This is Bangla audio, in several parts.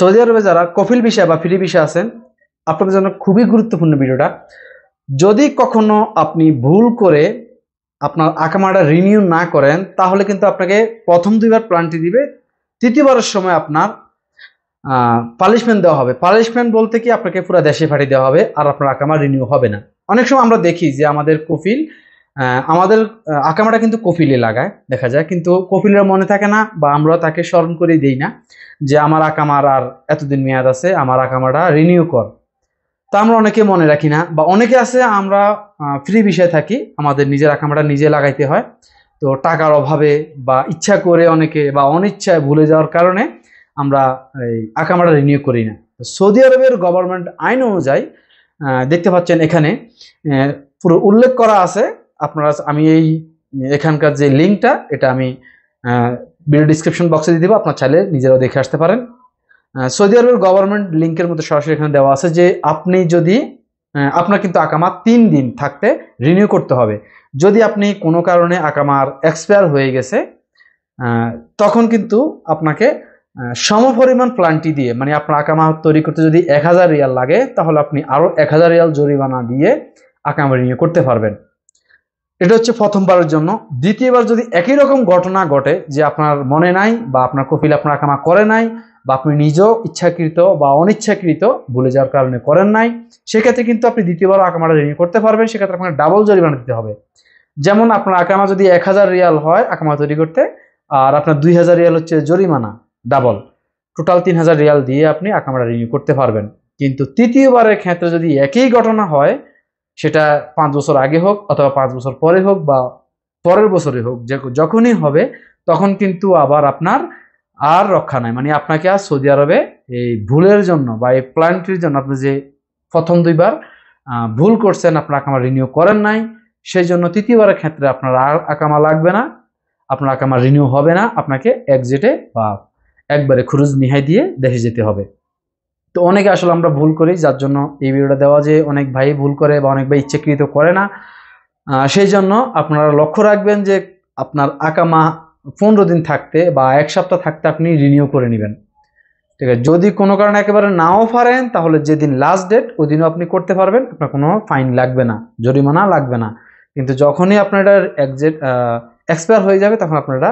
সৌদি আরবে যারা কফিল ভিসা বা ফ্রি ভিসা আছেন, আপনাদের জন্য খুবই গুরুত্বপূর্ণ ভিডিওটা। যদি কখনো আপনি ভুল করে আপনার আকামাটা রিনিউ না করেন, তাহলে কিন্তু আপনাকে প্রথম 2বার প্ল্যানটি দিবে, তৃতীয়বারের সময় আপনার পানিশমেন্ট দেওয়া হবে। পানিশমেন্ট বলতে কি, আপনাকে পুরো দেশে পাঠিয়ে দেওয়া হবে, আর আপনার আকামা রিনিউ হবে না। অনেক সময় আমরা দেখি যে আমাদের কফিল আমাদের আকামাটা কিন্তু কফিলে লাগায়, দেখা যায়, কিন্তু কফিলের মনে থাকে না, বা আমরা তাকে স্মরণ করে দিই না যে আমার আকামার আর এতদিন মেয়াদ আছে, আমার আকামাটা রিনিউ কর। তা আমরা অনেকে মনে রাখি না, বা অনেকে আছে আমরা ফ্রি বিষয়ে থাকি, আমাদের নিজের আকামাটা নিজে লাগাইতে হয়। তো টাকার অভাবে বা ইচ্ছা করে অনেকে, বা অনিচ্ছায় ভুলে যাওয়ার কারণে আমরা এই আকামাটা রিনিউ করি না। সৌদি আরবের গভর্নমেন্ট আইন অনুযায়ী দেখতে পাচ্ছেন এখানে পুরো উল্লেখ করা আছে। আপনারা, আমি এখানকার যে লিঙ্কটা, এটা আমি ভিডিও ডিসক্রিপশন বক্সে দিয়ে দেবো, আপনার চাইলে নিজেরাও দেখে আসতে পারেন। সৌদি আরবের গভর্নমেন্ট লিঙ্কের মধ্যে সরাসরি এখানে দেওয়া আছে যে আপনি যদি আপনার কিন্তু আকামা 3 দিন থাকতে রিনিউ করতে হবে। যদি আপনি কোনো কারণে আকামার এক্সপায়ার হয়ে গেছে, তখন কিন্তু আপনাকে সমপরিমাণ প্ল্যানটি দিয়ে, মানে আপনার আকামা তৈরি করতে যদি 1000 রিয়াল লাগে, তাহলে আপনি আরো 1000 রিয়াল জরিমানা দিয়ে আকামা রিনিউ করতে পারবেন। এটা হচ্ছে প্রথমবারের জন্য। দ্বিতীয়বার যদি একই রকম ঘটনা ঘটে, যে আপনার মনে নাই, বা আপনার কফিল আপনার আকামা করে নাই, বা আপনি নিজেও ইচ্ছাকৃত বা অনিচ্ছাকৃত ভুলে যাওয়ার কারণে করেন নাই, সেক্ষেত্রে কিন্তু আপনি দ্বিতীয়বার আকামাটা রিনিউ করতে পারবেন। সেক্ষেত্রে আপনাকে ডাবল জরিমানা দিতে হবে। যেমন আপনার আকামা যদি 1000 রিয়াল হয় আকামা তৈরি করতে, আর আপনার 2000 রিয়াল হচ্ছে জরিমানা, ডাবল, টোটাল 3000 রিয়াল দিয়ে আপনি আকামাটা রিনিউ করতে পারবেন। কিন্তু তৃতীয়বারের ক্ষেত্রে যদি একই ঘটনা হয়, সেটা 5 বছর আগে হোক অথবা 5 বছর পরে হোক বা পরের বছরে হোক, যখনই হবে, তখন কিন্তু আবার আপনার আর রক্ষা নাই। মানে আপনাকে আর সৌদি আরবে এই ভুলের জন্য বা এই প্ল্যানটির জন্য, আপনি যে প্রথম 2বার ভুল করছেন, আপনার আকামা রিনিউ করেন নাই, সেই জন্য তৃতীয়বারের ক্ষেত্রে আপনার আর আকামা লাগবে না, আপনার আকামা রিনিউ হবে না, আপনাকে এক্সিটে বা একবারে খুরুজ নিহাই দিয়ে দেশে যেতে হবে। তো অনেকে আসলে আমরা ভুল করি, যার জন্য এই ভিডিওটা দেওয়া, যে অনেক ভাই ভুল করে বা অনেক ভাই ইচ্ছাকৃত করে না। সেই জন্য আপনারা লক্ষ্য রাখবেন যে আপনার আকামা 15 দিন থাকতে বা 1 সপ্তাহ থাকতে আপনি রিনিউ করে নেবেন। ঠিক আছে, যদি কোনো কারণে একেবারে নাও পারেন, তাহলে যেদিন লাস্ট ডেট ওই দিনও আপনি করতে পারবেন, আপনার কোনো ফাইন লাগবে না, জরিমানা লাগবে না। কিন্তু যখনই আপনার এটা এক্সপায়ার হয়ে যাবে, তখন আপনারা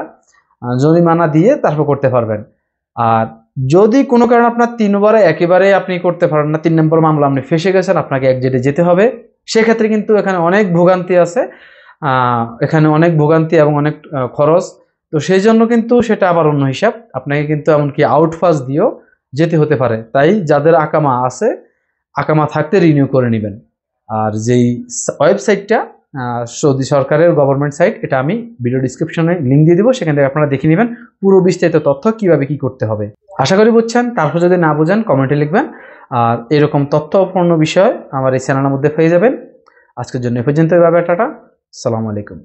জরিমানা দিয়ে তারপর করতে পারবেন। আর যদি কোনো কারণে আপনার 3বারে একেবারে আপনি করতে পারেন না, 3 নম্বর মামলা আপনি ফেসে গেছেন, আপনাকে এক্সিটে যেতে হবে, সেক্ষেত্রে কিন্তু এখানে অনেক ভোগান্তি আছে, এখানে অনেক ভোগান্তি এবং অনেক খরচ। তো সেই জন্য কিন্তু সেটা আবার অন্য হিসাব, আপনাকে কিন্তু এমনকি আউটপাস দিয়েও যেতে হতে পারে। তাই যাদের আকামা আছে, আকামা থাকতে রিনিউ করে নেবেন। আর যেই ওয়েবসাইটটা সৌদি সরকারের গভর্নমেন্ট সাইট, এটা আমি ভিডিও ডিসক্রিপশনে লিঙ্ক দিয়ে দিব, সেখান থেকে আপনারা দেখে নেবেন পুরো বিস্তারিত তথ্য কিভাবে কি করতে হবে। আশা করি বুঝছেন। তারপর যদি না বুঝেন কমেন্টে লিখবেন। আর এরকম তথ্যপূর্ণ বিষয় আমার এই চ্যানেলের মধ্যে পেয়ে যাবেন। আজকের জন্য এ পর্যন্ত, টাটা, আসসালামু আলাইকুম।